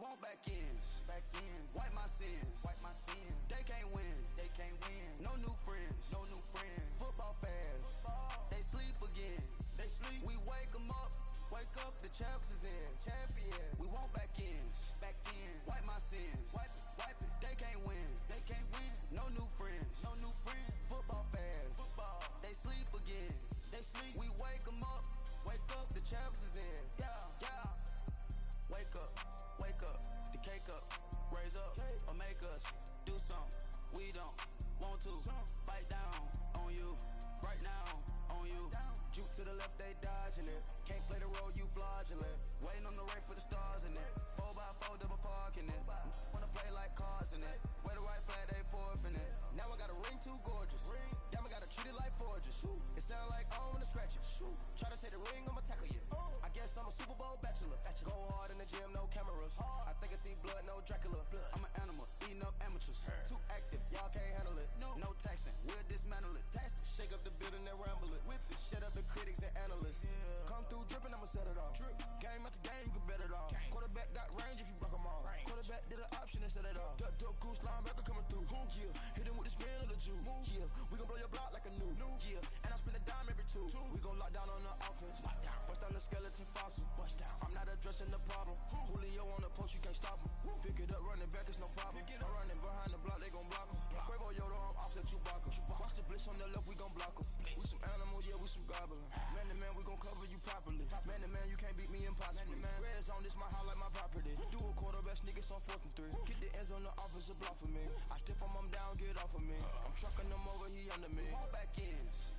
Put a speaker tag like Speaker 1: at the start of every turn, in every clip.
Speaker 1: want back ends. Wipe my sins. They can't win. No new friends. Football fans. They sleep again. We wake them up. Wake up, the champs is in. We want back ends. Wipe my sins. Wipe it. They can't win. No new friends. Football fans. They sleep again. We wake them up. Wake up, the champs is in. Yeah. Wake up, the cake up. Raise up, or make us do something we don't want to. Bite down on you, right now on you. Juke to the left, they dodging it. Can't play the role, you fraudulent. Waiting on the race for the stars in it. 4x4 double parking it. Wanna play like cars in it. Where the white flag, they forfeit it. Now I got a ring too gorgeous. Damn, I gotta treat it like forges. It sound like I wanna scratch it. Try to take the ring, I'ma tackle you. I guess I'm a Super Bowl bachelor. Go hard in the gym, no cameras. I think I see blood, no Dracula. I'm an animal, eating up amateurs. Too active, y'all can't handle it. No taxing, we'll dismantle it. Shake up the building and ramble it. Whip it, shut up the critics and analysts. Come through dripping, I'ma set it off. Game after game, you can bet it off. Quarterback got range if you broke them off. Quarterback did an option and set it off. Duck goose linebacker coming through. Yeah, hit him with the spin of the Jew. Yeah, we gon' blow your block like a new. Yeah, and I spend a dime every two. We gon' lock down on the offense. Bust down the skeleton fossil. I'm not addressing the problem. Julio on the post, you can't stop him. Pick it up, running back, it's no problem. I'm running behind the block, they gon' block him. Quavo Yoda, I'm offset Chewbacca. Watch the blitz on the left, we gon' block him. We some animal, yeah, we some goblin. Man to man, we gon' cover you properly. Man to man, you can't beat me impossibly. Red zone, this my house like my property. Do a quarterback sneakers on 4th and 3. Get the ends on the offensive block for me. I stiff him, I'm down, get off of me. I'm trucking them over, he under me. Want back ends.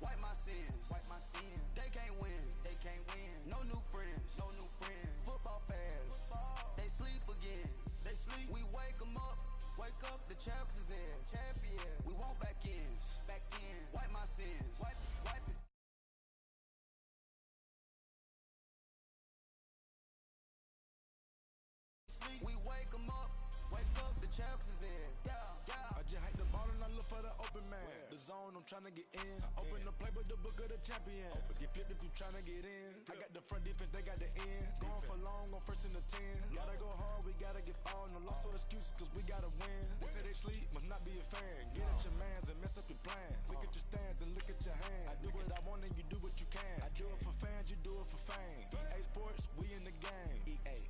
Speaker 1: Wipe my sins. They can't win. No new friends. Football fans. They sleep again. We wake them up. Wake up, the champs is in. We want back ends. Wipe my sins. Wipe it. We wake them up. Wake up, the champs is in. Yeah.
Speaker 2: I just hike the ball and I look for the open man. The zone, I'm tryna get in. Open the playbook, the book of the champion. Get flipped if you tryna get in. I got the front defense, they got the end. Going for long, on 1st and the 10. Gotta go hard, we gotta get all. No loss or excuses, cause we gotta win. They say they sleep, must not be a fan. Get at your mans and mess up your plans. Look at your stands and look at your hands. I do what I want and you do what you can. I do it for fans, you do it for fame. EA Sports, we in the game.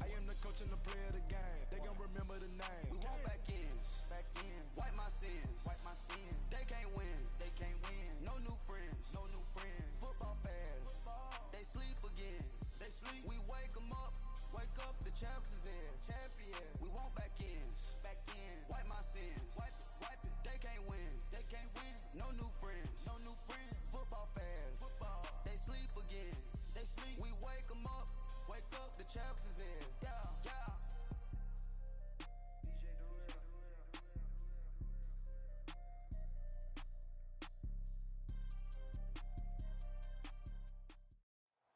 Speaker 2: I am the coach and the player of the game. They gon' remember the name.
Speaker 1: We want back ends. Wipe my sins. They can't win. No new friends. Football fans. They sleep again. We wake them up. Wake up, the champs is in. We want back ends. Wipe my sins. Wipe it. They can't win. No new friends. Football fans. They sleep again. We wake them up. Wake up, the champs is in. Yeah.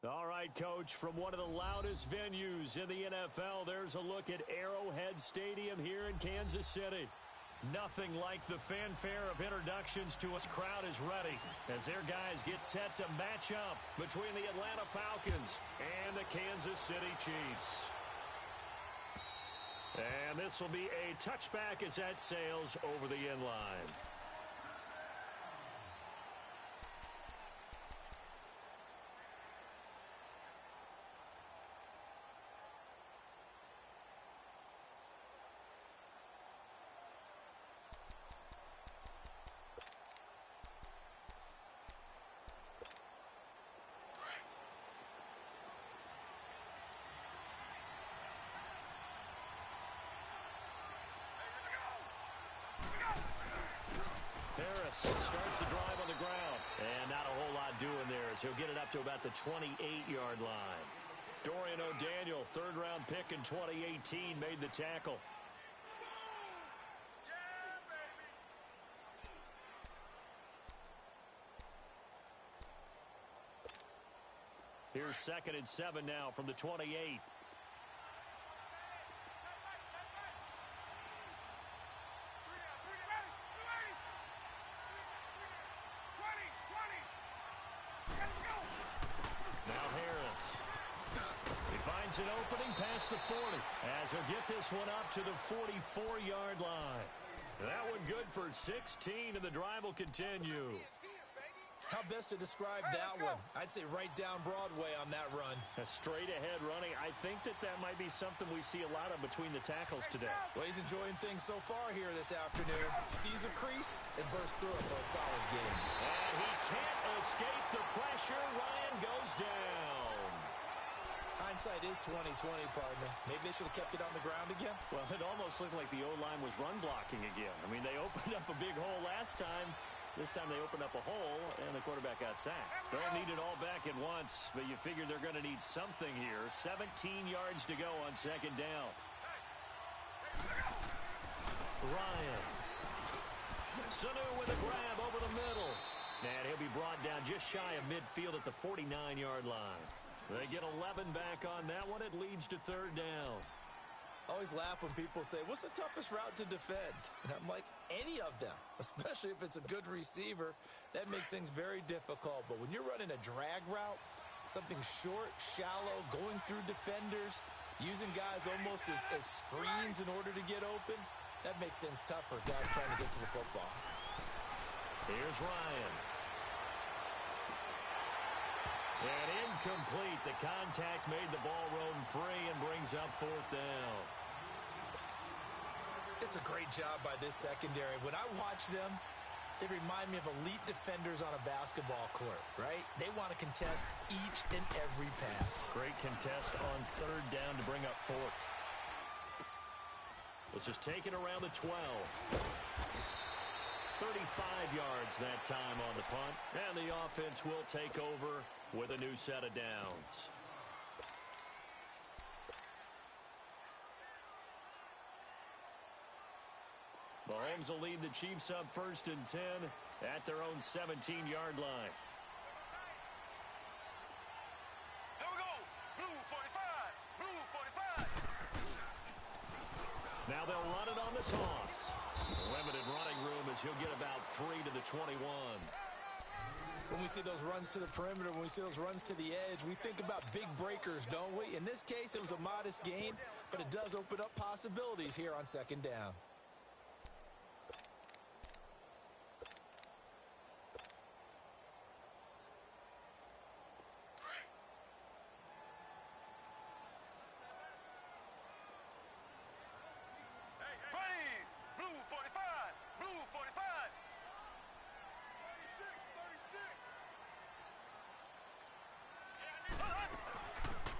Speaker 3: All right, Coach, from one of the loudest venues in the NFL, there's a look at Arrowhead Stadium here in Kansas City. Nothing like the fanfare of introductions to us. Crowd is ready as their guys get set to match up between the Atlanta Falcons and the Kansas City Chiefs. And this will be a touchback as that sails over the end line. Harris starts the drive on the ground. And not a whole lot doing there as he'll get it up to about the 28-yard line. Dorian O'Daniel, third-round pick in 2018, made the tackle. Here's 2nd and 7 now from the 28. finds an opening past the 40 as he'll get this one up to the 44-yard line. That one good for 16, and the drive will continue.
Speaker 4: How best to describe that one? I'd say right down Broadway on that run.
Speaker 3: A straight-ahead running. I think that might be something we see a lot of between the tackles today.
Speaker 4: Well, he's enjoying things so far here this afternoon. Sees a crease and bursts through it for a solid game.
Speaker 3: And he can't escape the pressure. Ryan goes down.
Speaker 4: Hindsight is 20/20, partner. Maybe they should have kept it on the ground again.
Speaker 3: Well, it almost looked like the O-line was run blocking again. I mean, they opened up a big hole last time. This time they opened up a hole, and the quarterback got sacked. Don't need it all back at once, but you figure they're going to need something here. 17 yards to go on second down. Ryan. Sanu with a grab over the middle. And he'll be brought down just shy of midfield at the 49-yard line. They get 11 back on that one. It leads to third down.
Speaker 4: I always laugh when people say, what's the toughest route to defend? And I'm like, any of them, especially if it's a good receiver. That makes things very difficult. But when you're running a drag route, something short, shallow, going through defenders, using guys almost as screens in order to get open, that makes things tough for guys trying to get to the football.
Speaker 3: Here's Ryan. And incomplete. The contact made the ball roam free and brings up fourth down.
Speaker 4: It's a great job by this secondary. When I watch them, they remind me of elite defenders on a basketball court, right? They want to contest each and every pass.
Speaker 3: Great contest on third down to bring up fourth. Let's just take it around the 12. 35 yards that time on the punt. And the offense will take over with a new set of downs. Mahomes will lead the Chiefs up 1st and 10 at their own 17-yard line.
Speaker 2: Here we go. Blue 45. Blue 45.
Speaker 3: Now they'll run it on the toss. Limited running room as he'll get about 3 to the 21.
Speaker 4: When we see those runs to the perimeter, when we see those runs to the edge, we think about big breakers, don't we? In this case, it was a modest gain, but it does open up possibilities here on second down.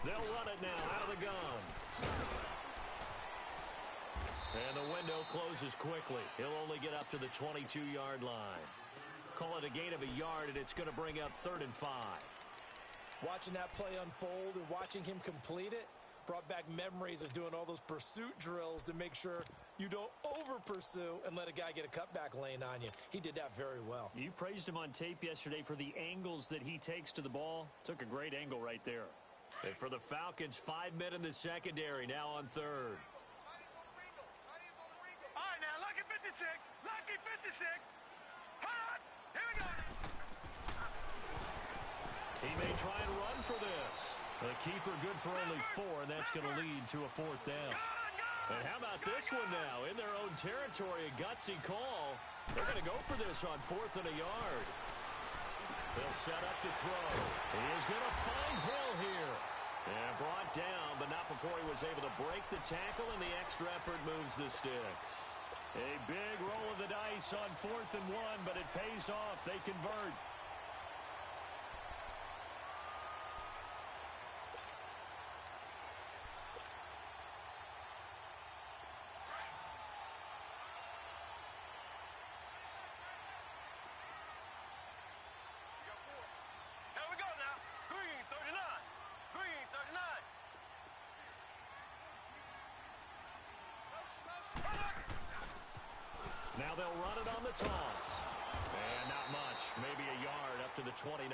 Speaker 3: They'll run it now out of the gun. And the window closes quickly. He'll only get up to the 22-yard line. Call it a gain of a yard, and it's going to bring up 3rd and 5.
Speaker 4: Watching that play unfold and watching him complete it brought back memories of doing all those pursuit drills to make sure you don't over-pursue and let a guy get a cutback lane on you. He did that very well.
Speaker 3: You praised him on tape yesterday for the angles that he takes to the ball. Took a great angle right there. And for the Falcons, 5 men in the secondary now on third.
Speaker 2: All right, now, lucky 56. Lucky 56. Hot. Here we go.
Speaker 3: He may try and run for this. The keeper good for only 4, and that's going to lead to a 4th down. And how about this one now? In their own territory, a gutsy call. They're going to go for this on 4th and a yard. They'll set up to throw. He is going to find Hill here. And brought down, but not before he was able to break the tackle, and the extra effort moves the sticks. A big roll of the dice on 4th and 1, but it pays off. They convert. Now they'll run it on the toss. And not much. Maybe a yard up to the 29.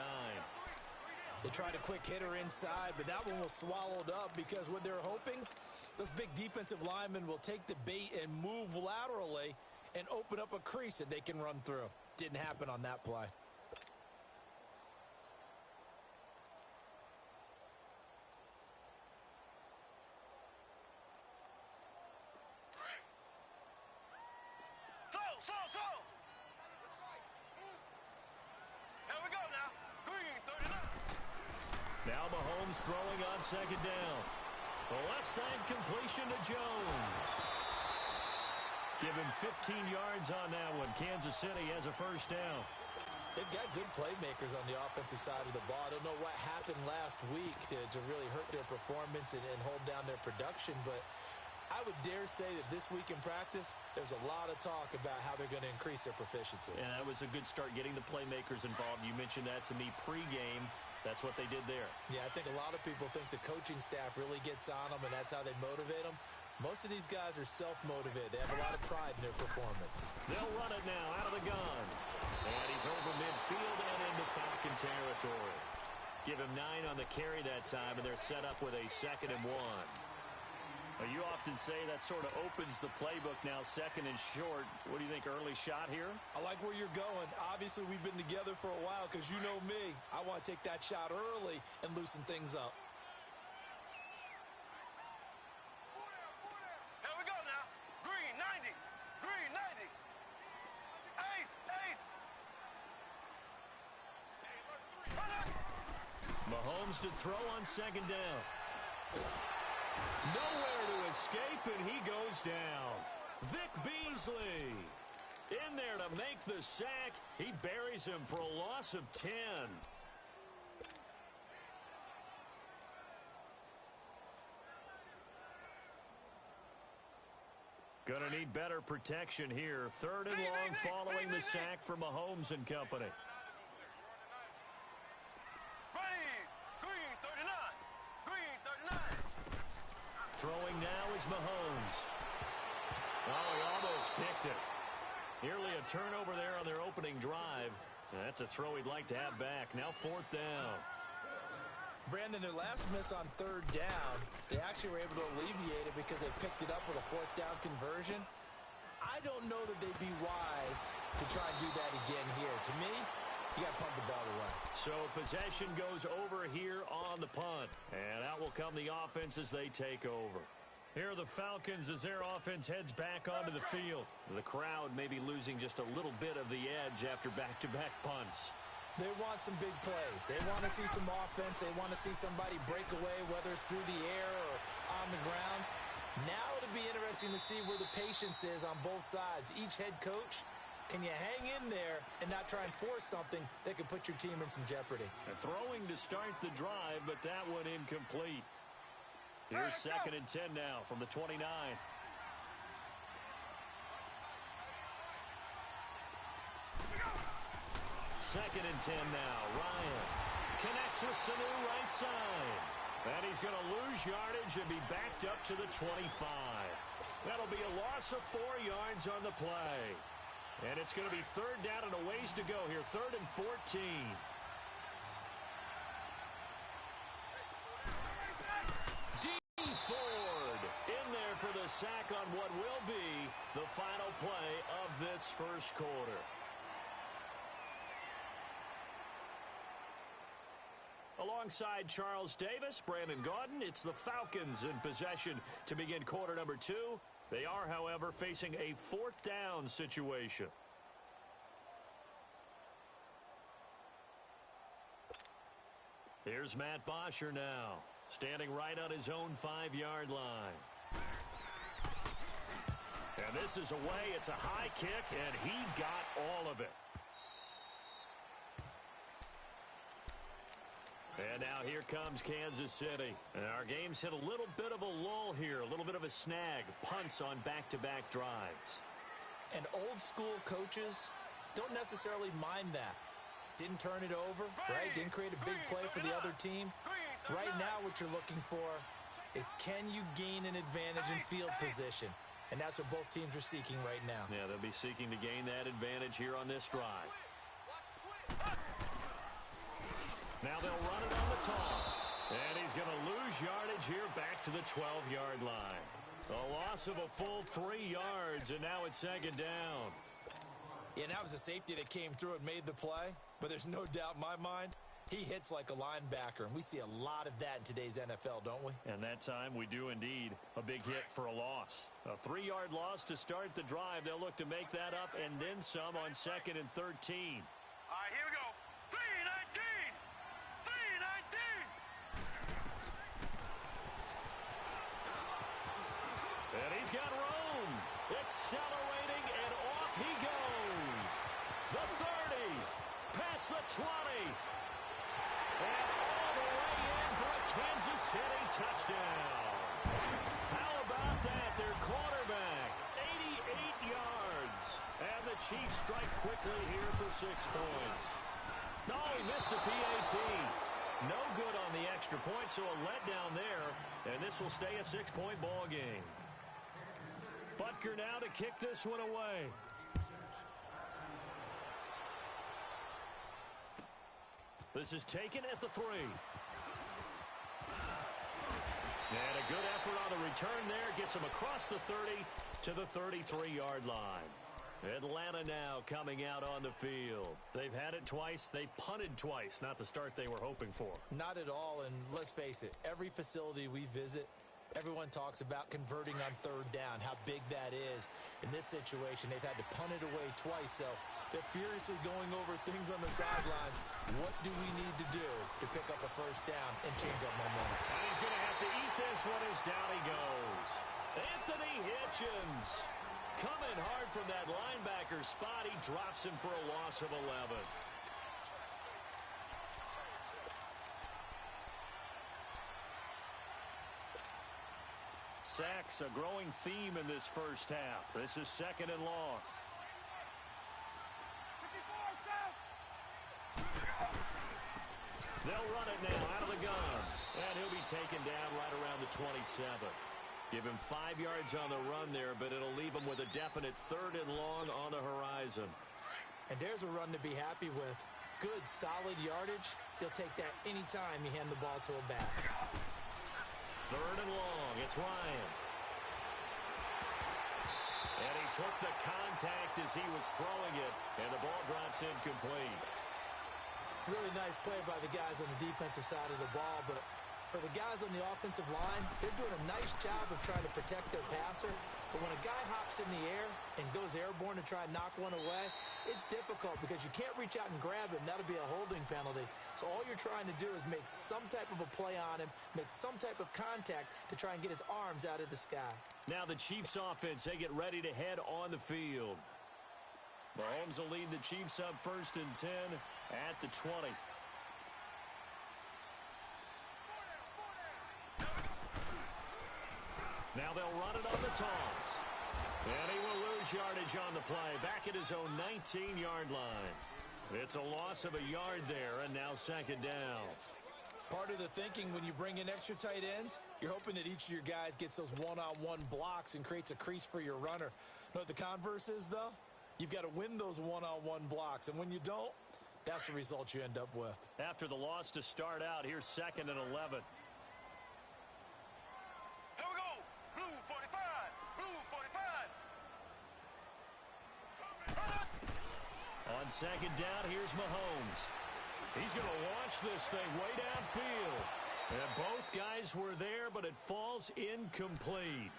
Speaker 4: They tried a quick hitter inside, but that one was swallowed up because what they're hoping, those big defensive linemen will take the bait and move laterally and open up a crease that they can run through. Didn't happen on that play.
Speaker 3: Mahomes throwing on second down. The left side completion to Jones. Give him 15 yards on that one. Kansas City has a first down.
Speaker 4: They've got good playmakers on the offensive side of the ball. I don't know what happened last week to really hurt their performance and hold down their production, but I would dare say that this week in practice, there's a lot of talk about how they're going to increase their proficiency.
Speaker 3: And that was a good start getting the playmakers involved. You mentioned that to me pregame. That's what they did there.
Speaker 4: Yeah, I think a lot of people think the coaching staff really gets on them, and that's how they motivate them. Most of these guys are self-motivated. They have a lot of pride in their performance.
Speaker 3: They'll run it now out of the gun. And he's over midfield and into Falcon territory. Give him 9 on the carry that time, and they're set up with a 2nd and 1. Well, you often say that sort of opens the playbook now, 2nd and short. What do you think, early shot here?
Speaker 4: I like where you're going. Obviously, we've been together for a while because you know me. I want to take that shot early and loosen things up.
Speaker 5: Here we go now. Green, 90. Green, 90. Ace, ace.
Speaker 3: Mahomes to throw on 2nd down. Nowhere to escape, and he goes down. Vic Beasley in there to make the sack. He buries him for a loss of 10. Gonna need better protection here. 3rd and long following the sack for Mahomes and company. Throwing now is Mahomes. Oh, he almost picked it. Nearly a turnover there on their opening drive. That's a throw he'd like to have back. Now 4th down.
Speaker 4: Brandon, their last miss on 3rd down, they actually were able to alleviate it because they picked it up with a 4th down conversion. I don't know that they'd be wise to try and do that again here. To me, you got to punt the ball away.
Speaker 3: So possession goes over here on the punt. And out will come the offense as they take over. Here are the Falcons as their offense heads back onto the field. The crowd may be losing just a little bit of the edge after back-to-back punts.
Speaker 4: They want some big plays. They want to see some offense. They want to see somebody break away, whether it's through the air or on the ground. Now it'll be interesting to see where the patience is on both sides. Each head coach, can you hang in there and not try and force something that could put your team in some jeopardy?
Speaker 3: And throwing to start the drive, but that one incomplete. Here's 2nd and 10 now from the 29. 2nd and 10 now. Ryan connects with Sanu right side. And he's going to lose yardage and be backed up to the 25. That'll be a loss of 4 yards on the play. And it's going to be 3rd down and a ways to go here. 3rd and 14. D. Ford in there for the sack on what will be the final play of this first quarter. Alongside Charles Davis, Brandon Gaudin, it's the Falcons in possession to begin quarter number 2. They are, however, facing a 4th down situation. Here's Matt Bosher now, standing right on his own 5-yard line. And this is away. It's a high kick, and he got all of it. And now here comes Kansas City. And our game's hit a little bit of a lull here, a little bit of a snag. Punts on back-to-back drives.
Speaker 4: And old-school coaches don't necessarily mind that. Didn't turn it over, right? Didn't create a big play for the other team. Right now what you're looking for is can you gain an advantage in field position? And that's what both teams are seeking right now.
Speaker 3: Yeah, they'll be seeking to gain that advantage here on this drive. Now they'll run it on the toss. And he's going to lose yardage here back to the 12-yard line. A loss of a full 3 yards, and now it's 2nd down.
Speaker 4: Yeah, that was a safety that came through and made the play. But there's no doubt in my mind, he hits like a linebacker. And we see a lot of that in today's NFL, don't we?
Speaker 3: And that time we do indeed. A big hit for a loss. A 3-yard loss to start the drive. They'll look to make that up and then some on 2nd and 13.
Speaker 5: All right, here we go. 3-19. 3-19.
Speaker 3: And he's got room. Accelerating, and off he goes. The 30, past the 20. And all the way in for a Kansas City touchdown. How about that? Their quarterback, 88 yards. And the Chiefs strike quickly here for 6 points. No, he missed the PAT. No good on the extra point, so a letdown there. And this will stay a 6-point ball game. Butker now to kick this one away. This is taken at the 3. And a good effort on the return there. Gets him across the 30 to the 33-yard line. Atlanta now coming out on the field. They've had it twice. They've punted twice. Not the start they were hoping for.
Speaker 4: Not at all, and let's face it, every facility we visit, everyone talks about converting on 3rd down, how big that is. In this situation, they've had to punt it away twice, so they're furiously going over things on the sidelines. What do we need to do to pick up a 1st down and change our momentum?
Speaker 3: And he's going to have to eat this one as down he goes. Anthony Hitchens coming hard from that linebacker spot. He drops him for a loss of 11. Sacks, a growing theme in this first half. This is 2nd and long. They'll run it now out of the gun. And he'll be taken down right around the 27. Give him 5 yards on the run there, but it'll leave him with a definite 3rd and long on the horizon.
Speaker 4: And there's a run to be happy with. Good, solid yardage. He'll take that anytime you hand the ball to a back.
Speaker 3: 3rd and long. It's Ryan. And he took the contact as he was throwing it, and the ball drops incomplete.
Speaker 4: Really nice play by the guys on the defensive side of the ball, but for the guys on the offensive line, they're doing a nice job of trying to protect their passer. But when a guy hops in the air and goes airborne to try and knock one away, it's difficult because you can't reach out and grab him. That'll be a holding penalty. So all you're trying to do is make some type of a play on him, make some type of contact to try and get his arms out of the sky.
Speaker 3: Now the Chiefs offense, they get ready to head on the field. Mahomes will lead the Chiefs up 1st and 10 at the 20. Now they'll run it on the toss. And he will lose yardage on the play. Back at his own 19-yard line. It's a loss of a yard there, and now 2nd down.
Speaker 4: Part of the thinking when you bring in extra tight ends, you're hoping that each of your guys gets those one-on-one blocks and creates a crease for your runner. You know what the converse is, though? You've got to win those one-on-one blocks, and when you don't, that's the result you end up with.
Speaker 3: After the loss to start out, here's 2nd and 11.
Speaker 5: Here we go. Blue 45. Blue 45.
Speaker 3: On 2nd down, here's Mahomes. He's going to launch this thing way downfield. And both guys were there, but it falls incomplete.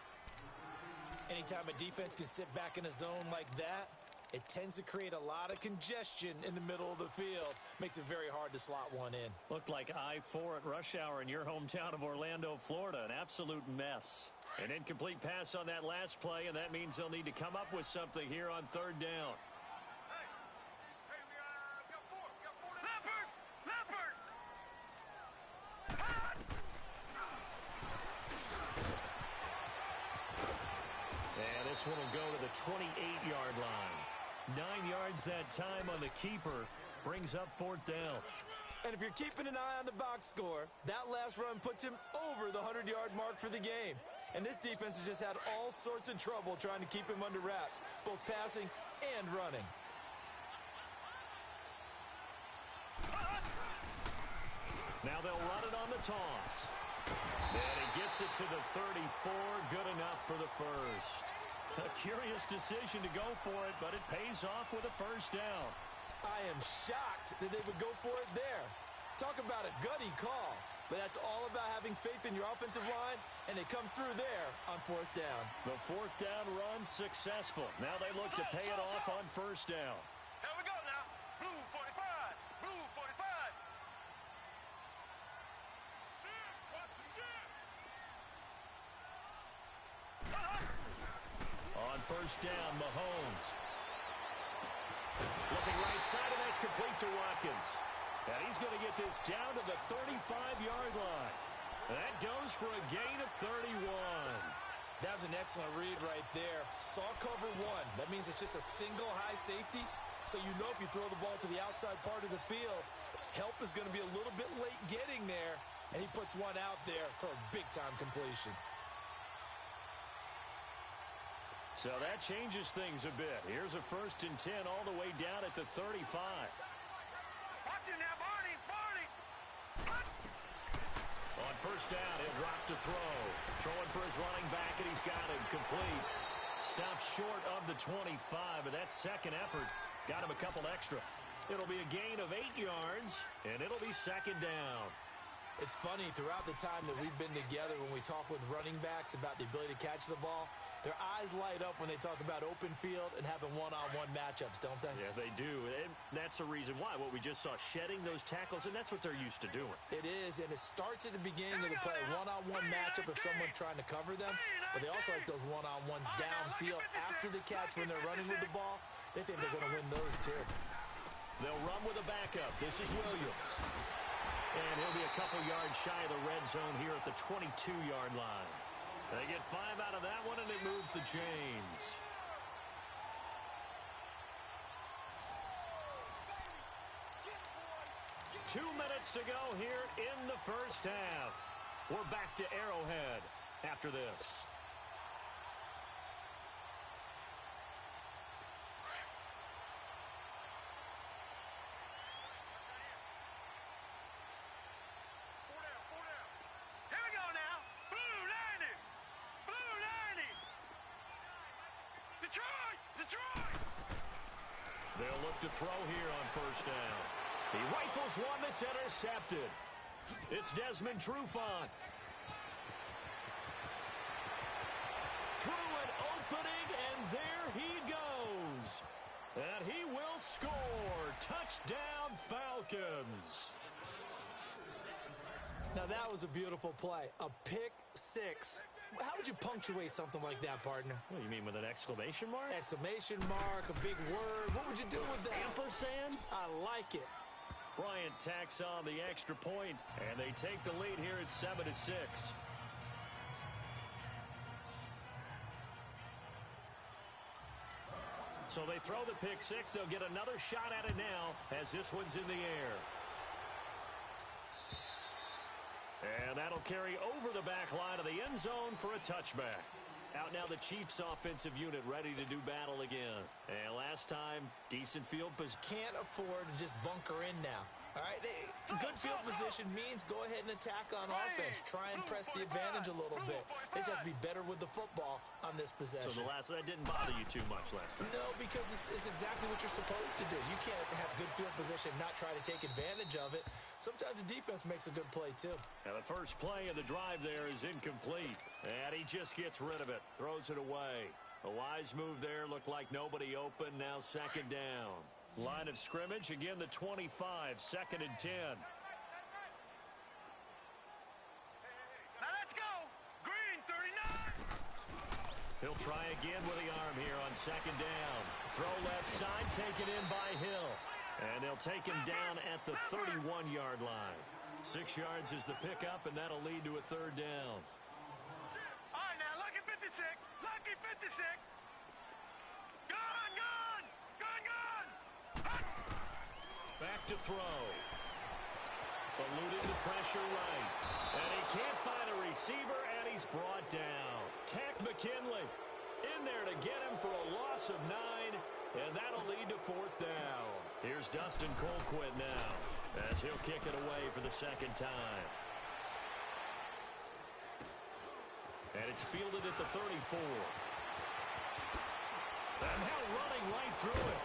Speaker 4: Anytime a defense can sit back in a zone like that, it tends to create a lot of congestion in the middle of the field. Makes it very hard to slot one in.
Speaker 3: Looked like I-4 at rush hour in your hometown of Orlando, Florida. An absolute mess. An incomplete pass on that last play, and that means they'll need to come up with something here on 3rd down.
Speaker 5: Hey, we got 4. We got 4. Leopard! Leopard!
Speaker 3: And this one will go to the 28-yard line. 9 yards that time on the keeper. Brings up 4th down.
Speaker 4: And if you're keeping an eye on the box score, that last run puts him over the 100-yard mark for the game. And this defense has just had all sorts of trouble trying to keep him under wraps, both passing and running.
Speaker 3: Now they'll run it on the toss. And he gets it to the 34. Good enough for the first. A curious decision to go for it, but it pays off with a 1st down.
Speaker 4: I am shocked that they would go for it there. Talk about a gutty call. But that's all about having faith in your offensive line, and they come through there on 4th down.
Speaker 3: The 4th down run successful. Now they look to pay it off on 1st down.
Speaker 5: Here we go now. Blue 45. Blue 45. Shit, watch the shit.
Speaker 3: first down, Mahomes. Looking right side, and that's complete to Watkins. And he's going to get this down to the 35-yard line. That goes for a gain of 31.
Speaker 4: That was an excellent read right there. Saw cover one. That means it's just a single high safety. So you know if you throw the ball to the outside part of the field, help is going to be a little bit late getting there. And he puts one out there for a big-time completion.
Speaker 3: So that changes things a bit. Here's a 1st and 10 all the way down at the 35.
Speaker 5: Watch it now, Barney.
Speaker 3: On first down, he'll drop to throw. Throwing for his running back, and he's got him complete. Stops short of the 25, but that second effort got him a couple extra. It'll be a gain of 8 yards, and it'll be 2nd down.
Speaker 4: It's funny, throughout the time that we've been together, when we talk with running backs about the ability to catch the ball, their eyes light up when they talk about open field and having one-on-one matchups, don't they?
Speaker 3: Yeah, they do. And that's the reason why. What we just saw, shedding those tackles, and that's what they're used to doing.
Speaker 4: It is, and it starts at the beginning of the play. One-on-one matchup if someone's trying to cover them, but they also like those one-on-ones downfield after the catch when they're running with the ball. They think they're going to win those, too.
Speaker 3: They'll run with a backup. This is Williams. And he'll be a couple yards shy of the red zone here at the 22-yard line. They get 5 out of that one, and it moves the chains. Two minutes to go here in the first half. We're back to Arrowhead after this. They'll look to throw here on first down. He rifles one that's intercepted. It's Desmond Trufant. Through an opening, and there he goes. And he will score. Touchdown, Falcons.
Speaker 4: Now that was a beautiful play. A pick six. How would you punctuate something like that, partner?
Speaker 3: What do you mean, with an exclamation mark?
Speaker 4: Exclamation mark, a big word. What would you do with that?
Speaker 3: Ampersand?
Speaker 4: I like it.
Speaker 3: Bryant tacks on the extra point, and they take the lead here at 7-6. So they throw the pick six. They'll get another shot at it now as this one's in the air. And that'll carry over the back line of the end zone for a touchback. Out now the Chiefs offensive unit ready to do battle again. And last time, decent field position.
Speaker 4: Can't afford to just bunker in now. All right, good field position means go ahead and attack on offense. Try and press the advantage a little bit. They just have to be better with the football on this possession.
Speaker 3: So that didn't bother you too much last time?
Speaker 4: No, because it's exactly what you're supposed to do. You can't have good field position, not try to take advantage of it. Sometimes the defense makes a good play, too.
Speaker 3: Now the first play of the drive there is incomplete. And he just gets rid of it, throws it away. A wise move there, looked like nobody open, now 2nd down. Line of scrimmage, again the 25, 2nd and 10.
Speaker 5: Now let's go. Green, 39.
Speaker 3: He'll try again with the arm here on 2nd down. Throw left side, taken in by Hill. And they'll take him down at the 31-yard line. 6 yards is the pickup, and that'll lead to a 3rd down.
Speaker 5: All right, now, lucky 56. Lucky 56. Gun, gun. Gun, gun.
Speaker 3: Back to throw. Eluding the pressure right. And he can't find a receiver, and he's brought down. Tech McKinley in there to get him for a loss of 9, and that'll lead to 4th down. Here's Dustin Colquitt now, as he'll kick it away for the 2nd time. And it's fielded at the 34. And now running right through it.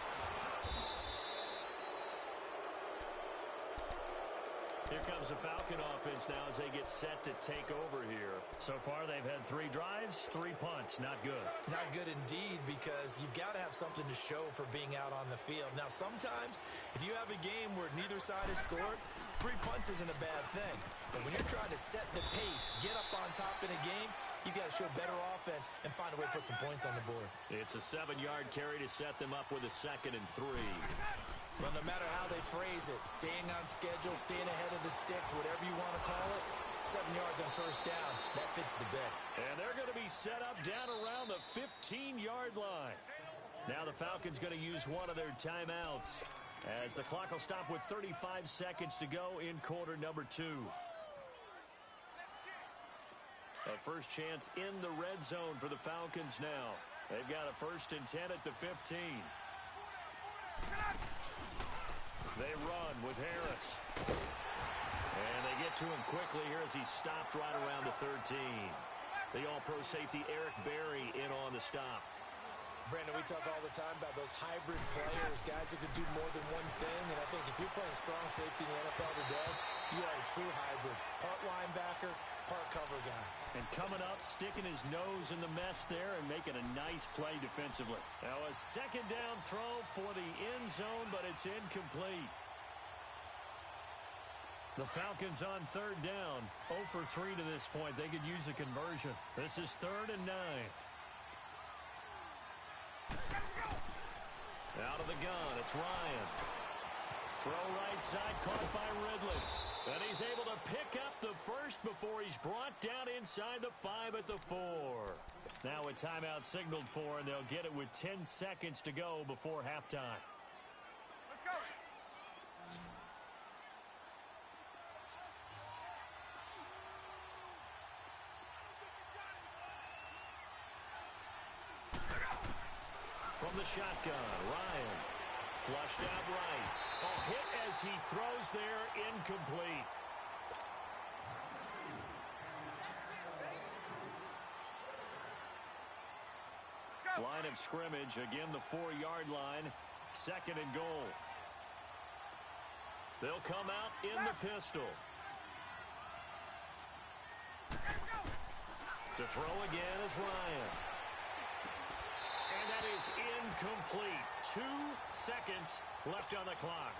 Speaker 3: Here comes the Falcon offense now as they get set to take over here. So far, they've had 3 drives, 3 punts. Not good.
Speaker 4: Not good indeed, because you've got to have something to show for being out on the field. Now, sometimes, if you have a game where neither side has scored, 3 punts isn't a bad thing. But when you're trying to set the pace, get up on top in a game, You got to show better offense and find a way to put some points on the board.
Speaker 3: It's a 7-yard carry to set them up with a 2nd and 3.
Speaker 4: Well, no matter how they phrase it, staying on schedule, staying ahead of the sticks, whatever you want to call it, 7 yards on first down, that fits the bill.
Speaker 3: And they're going to be set up down around the 15-yard line. Now the Falcons going to use one of their timeouts as the clock will stop with 35 seconds to go in quarter number 2. A first chance in the red zone for the Falcons now. They've got a 1st and 10 at the 15. They run with Harris. And they get to him quickly here as he's stopped right around the 13. The all-pro safety Eric Berry in on the stop.
Speaker 4: Brandon, we talk all the time about those hybrid players, guys who can do more than one thing. And I think if you're playing strong safety in the NFL today, you are a true hybrid. Part linebacker, part cover guy.
Speaker 3: And coming up, sticking his nose in the mess there and making a nice play defensively. Now a 2nd down throw for the end zone, but it's incomplete. The Falcons on 3rd down. 0 for 3 to this point. They could use a conversion. This is 3rd and 9. Out of the gun, it's Ryan. Throw right side, caught by Ridley. And he's able to pick up the first before he's brought down inside the 5 at the 4. Now a timeout signaled for, and they'll get it with 10 seconds to go before halftime.
Speaker 5: Let's go.
Speaker 3: From the shotgun, Ryan. Flushed out right. A hit as he throws there, incomplete. Line of scrimmage, again the 4-yard line. 2nd and goal. They'll come out in the pistol. To throw again is Ryan. And that is incomplete. 2 seconds left on the clock.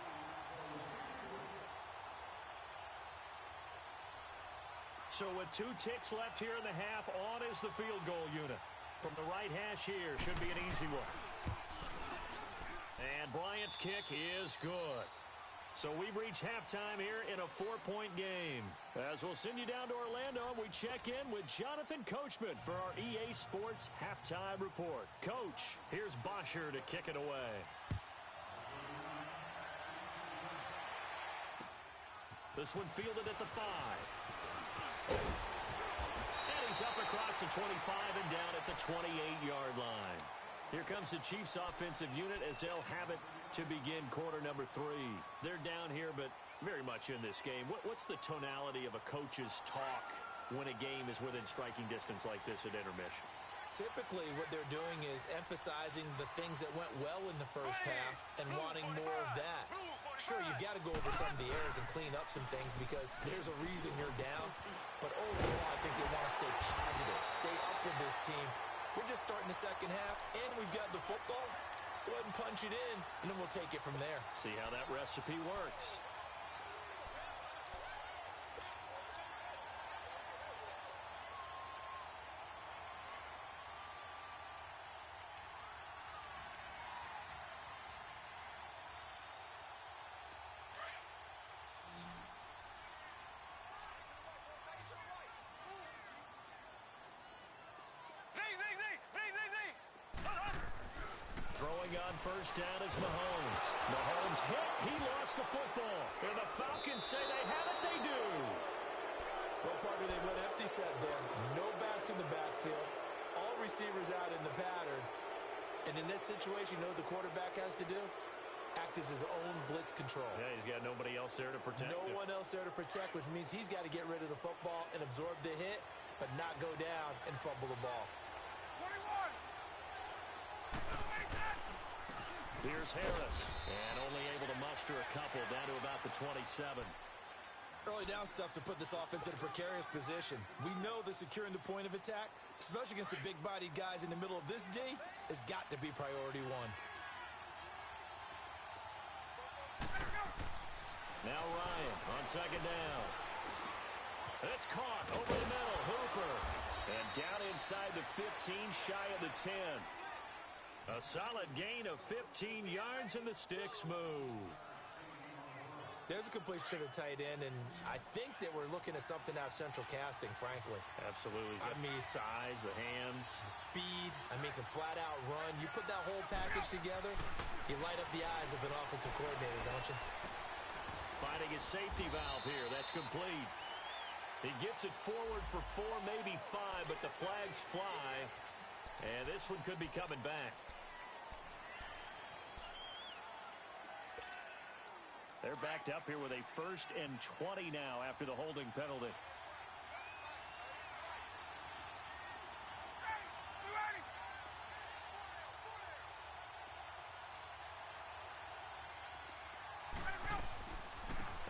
Speaker 3: So with 2 ticks left here in the half, on is the field goal unit. From the right hash here, should be an easy one. And Bryant's kick is good. So we've reached halftime here in a 4-point game. As we'll send you down to Orlando, we check in with Jonathan Coachman for our EA Sports Halftime Report. Coach, here's Bosher to kick it away. This one fielded at the 5. And he's up across the 25 and down at the 28-yard line. Here comes the Chiefs offensive unit as they'll have it to begin quarter number 3. They're down here, but very much in this game. What's the tonality of a coach's talk when a game is within striking distance like this at intermission?
Speaker 4: Typically, what they're doing is emphasizing the things that went well in the first half and wanting more of that. Sure, you've got to go over some of the errors and clean up some things because there's a reason you're down. But overall, I think they want to stay positive, stay up with this team. We're just starting the second half, and we've got the football. Let's go ahead and punch it in, and then we'll take it from there.
Speaker 3: See how that recipe works. On first down is Mahomes. Mahomes hit. He lost the football. And the Falcons say they have it. They do.
Speaker 4: Well, partner, they went empty set there. No backs in the backfield. All receivers out in the pattern. And in this situation, you know what the quarterback has to do? Act as his own blitz control.
Speaker 3: Yeah, he's got nobody else there to protect him.
Speaker 4: No one else there to protect, which means he's got to get rid of the football and absorb the hit, but not go down and fumble the ball.
Speaker 5: 21.
Speaker 3: Here's Harris, and only able to muster a couple down to about the 27.
Speaker 4: Early down stuffs have put this offense in a precarious position. We know that securing the point of attack, especially against the big-bodied guys in the middle of this D, has got to be priority 1.
Speaker 3: Now Ryan on second down. It's caught over the middle. Hooper. And down inside the 15, shy of the 10. A solid gain of 15 yards, and the sticks move.
Speaker 4: There's a completion to the tight end, and I think that we're looking at something out of central casting, frankly.
Speaker 3: Absolutely. I mean, size, the hands.
Speaker 4: Speed. I mean, can flat out run. You put that whole package together, you light up the eyes of an offensive coordinator, don't you?
Speaker 3: Finding his safety valve here. That's complete. He gets it forward for 4, maybe 5, but the flags fly, and this one could be coming back. They're backed up here with a 1st and 20 now after the holding penalty.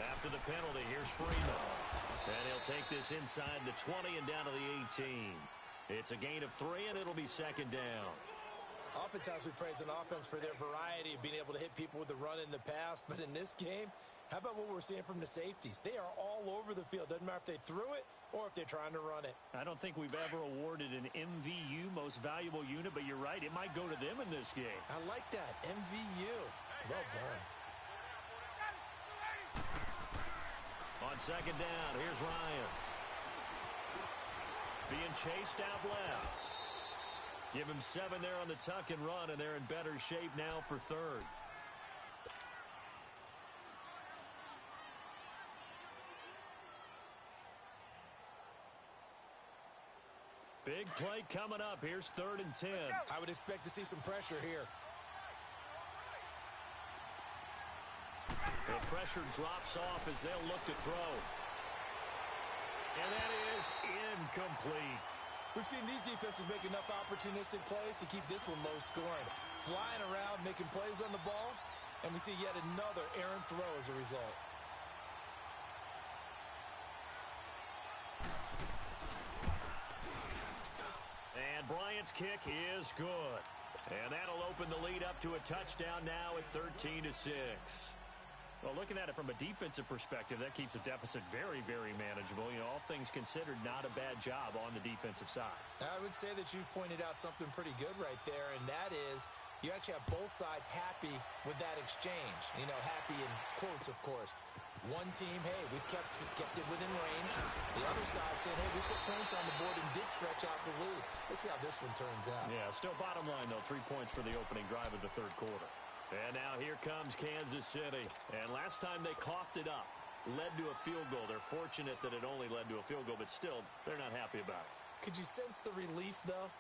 Speaker 3: After the penalty, here's Freeman. And he'll take this inside the 20 and down to the 18. It's a gain of 3, and it'll be 2nd down.
Speaker 4: Oftentimes we praise an offense for their variety of being able to hit people with the run in the pass, but in this game, how about what we're seeing from the safeties? They are all over the field. Doesn't matter if they threw it or if they're trying to run it.
Speaker 3: I don't think we've ever awarded an MVU, most valuable unit, but you're right, it might go to them in this game.
Speaker 4: I like that, MVU. Well done.
Speaker 3: On 2nd down, here's Ryan. Being chased out left. Give him 7 there on the tuck and run, and they're in better shape now for 3rd. Big play coming up. Here's 3rd and 10.
Speaker 4: I would expect to see some pressure here.
Speaker 3: The pressure drops off as they'll look to throw. And that is incomplete.
Speaker 4: We've seen these defenses make enough opportunistic plays to keep this one low scoring. Flying around, making plays on the ball, and we see yet another errant throw as a result.
Speaker 3: And Bryant's kick is good. And that'll open the lead up to a touchdown now at 13-6. Well, looking at it from a defensive perspective, that keeps the deficit very, very manageable. You know, all things considered, not a bad job on the defensive side.
Speaker 4: I would say that you've pointed out something pretty good right there, and that is you actually have both sides happy with that exchange. You know, happy in quotes, of course. One team, hey, we've kept it within range. The other side saying, hey, we put points on the board and did stretch out the lead. Let's see how this one turns out.
Speaker 3: Yeah, still bottom line, though, 3 points for the opening drive of the 3rd quarter. And now here comes Kansas City. And last time they coughed it up, led to a field goal. They're fortunate that it only led to a field goal, but still, they're not happy about it.
Speaker 4: Could you sense the relief, though,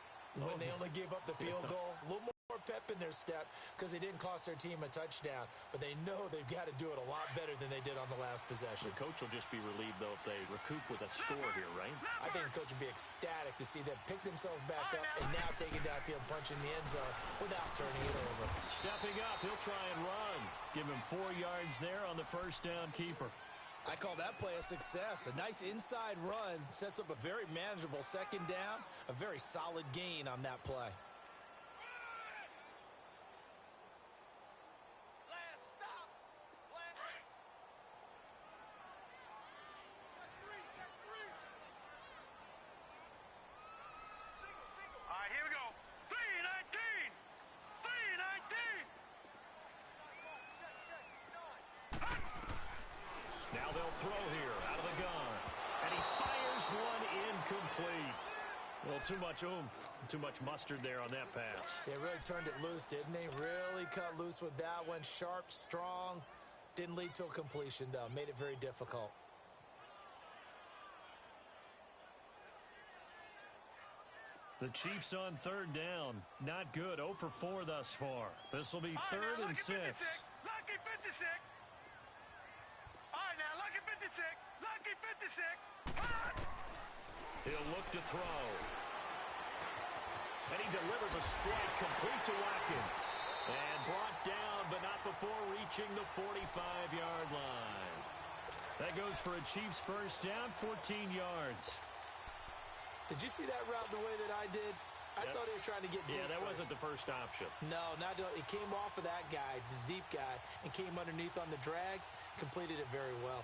Speaker 4: when they only gave up the field goal? A little more pep in their step because they didn't cost their team a touchdown, but they know they've got to do it a lot better than they did on the last possession.
Speaker 3: The coach will just be relieved, though, if they recoup with a score here, right?
Speaker 4: I think the coach would be ecstatic to see them pick themselves back up and now take it downfield, punching the end zone without turning it over.
Speaker 3: Stepping up, he'll try and run. Give him 4 yards there on the 1st down keeper.
Speaker 4: I call that play a success. A nice inside run sets up a very manageable 2nd down, a very solid gain on that play.
Speaker 3: Well, too much oomph, too much mustard there on that pass.
Speaker 4: They really turned it loose, didn't they? Really cut loose with that one. Sharp, strong. Didn't lead to a completion, though. Made it very difficult.
Speaker 3: The Chiefs on 3rd down. Not good. 0 for 4 thus far. This will be 3rd and 6.
Speaker 5: Lucky 56. All right, now, lucky 56. Lucky 56.
Speaker 3: He'll look to throw. And he delivers a strike complete to Watkins. And brought down, but not before reaching the 45-yard line. That goes for a Chiefs 1st down, 14 yards.
Speaker 4: Did you see that route the way that I did? I thought he was trying to get deep.
Speaker 3: Yeah, that
Speaker 4: first.
Speaker 3: wasn't the first option.
Speaker 4: No, not it came off of that guy, the deep guy, and came underneath on the drag. Completed it very well.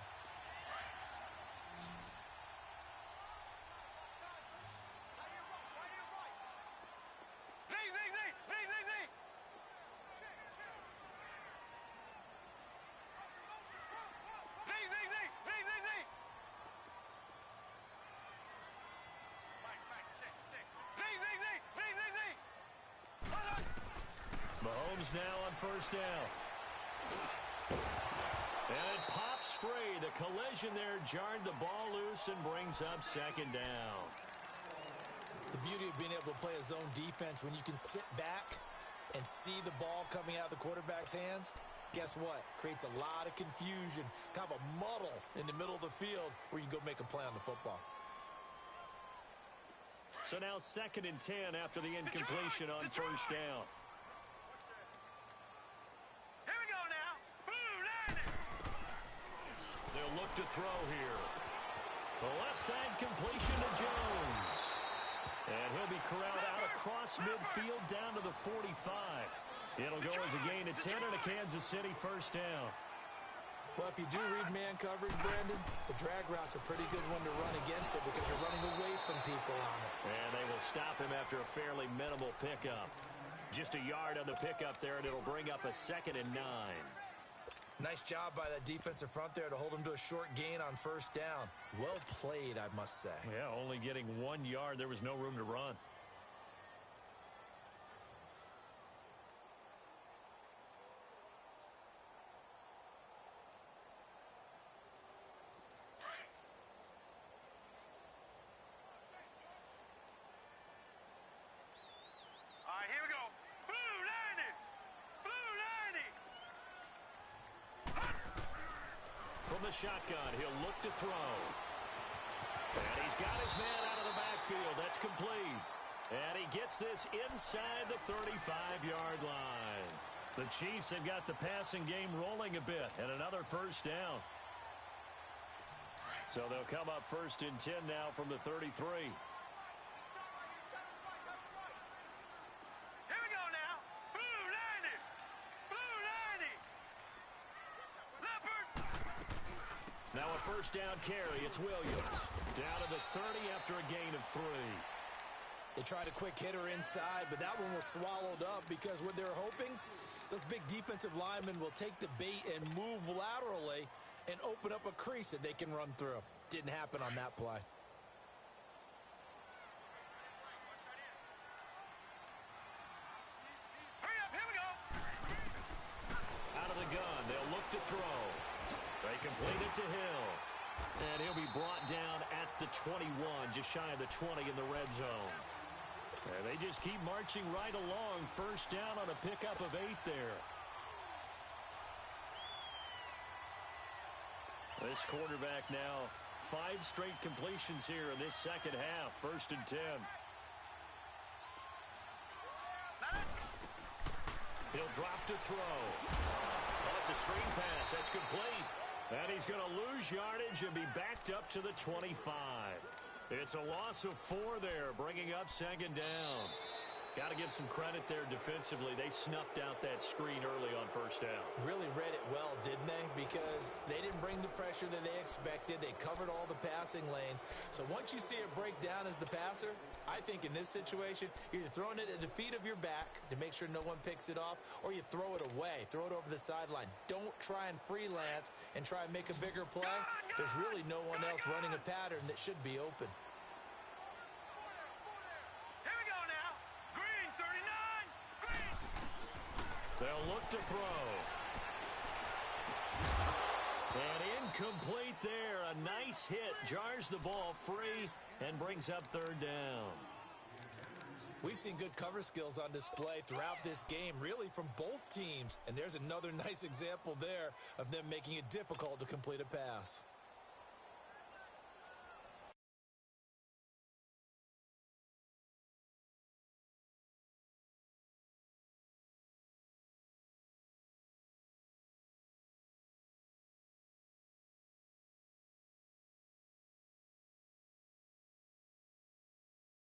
Speaker 3: Mahomes now on first down. And it pops free. The collision there jarred the ball loose and brings up second down.
Speaker 4: The beauty of being able to play a zone defense when you can sit back and see the ball coming out of the quarterback's hands, guess what? Creates a lot of confusion, kind of a muddle in the middle of the field where you can go make a play on the football.
Speaker 3: So now 2nd and 10 after the incompletion on first down.
Speaker 5: Here we go now. Blue landing.
Speaker 3: They'll look to throw here. The left side completion to Jones. And he'll be corralled out across midfield down to the 45. It'll go as a gain of 10 and a Kansas City first down.
Speaker 4: Well, if you do read man coverage, Brandon, the drag route's a pretty good one to run against it because you're running away from people on it.
Speaker 3: And they will stop him after a fairly minimal pickup. Just a yard on the pickup there, and it'll bring up a 2nd and 9.
Speaker 4: Nice job by that defensive front there to hold him to a short gain on first down. Well played, I must say.
Speaker 3: Yeah, only getting 1 yard. There was no room to run.
Speaker 5: All right, here we go. Blue landing. Blue landing.
Speaker 3: From the shotgun, he'll look to throw. And he's got his man out of the backfield. That's complete. And he gets this inside the 35-yard line. The Chiefs have got the passing game rolling a bit. And another first down. So they'll come up 1st and 10 now from the 33.
Speaker 5: Here we go now. Blue landing. Blue landing. Leopard.
Speaker 3: Now a first down carry. It's Williams. Down to the 30 after a gain of 3.
Speaker 4: They tried a quick hitter inside, but that one was swallowed up because what they're hoping, those big defensive linemen will take the bait and move laterally and open up a crease that they can run through. Didn't happen on that play.
Speaker 5: Hurry up, here we go.
Speaker 3: Out of the gun, they'll look to throw. They complete it to Hill. And he'll be brought down at the 21, just shy of the 20 in the red zone. And they just keep marching right along. First down on a pickup of 8 there. This quarterback now 5 straight completions here in this second half. 1st and 10. He'll drop to throw. Oh, it's a screen pass. That's complete. And he's going to lose yardage and be backed up to the 25. It's a loss of 4 there, bringing up 2nd down. Got to give some credit there defensively. They snuffed out that screen early on first down.
Speaker 4: Really read it well, didn't they? Because they didn't bring the pressure that they expected. They covered all the passing lanes. So once you see it break down as the passer, I think in this situation, you're either throwing it at the feet of your back to make sure no one picks it off, or you throw it away. Throw it over the sideline. Don't try and freelance and try and make a bigger play. There's really no one else running a pattern that should be open.
Speaker 3: They'll look to throw. And incomplete there. A nice hit. Jars the ball free and brings up 3rd down.
Speaker 4: We've seen good cover skills on display throughout this game, really from both teams. And there's another nice example there of them making it difficult to complete a pass.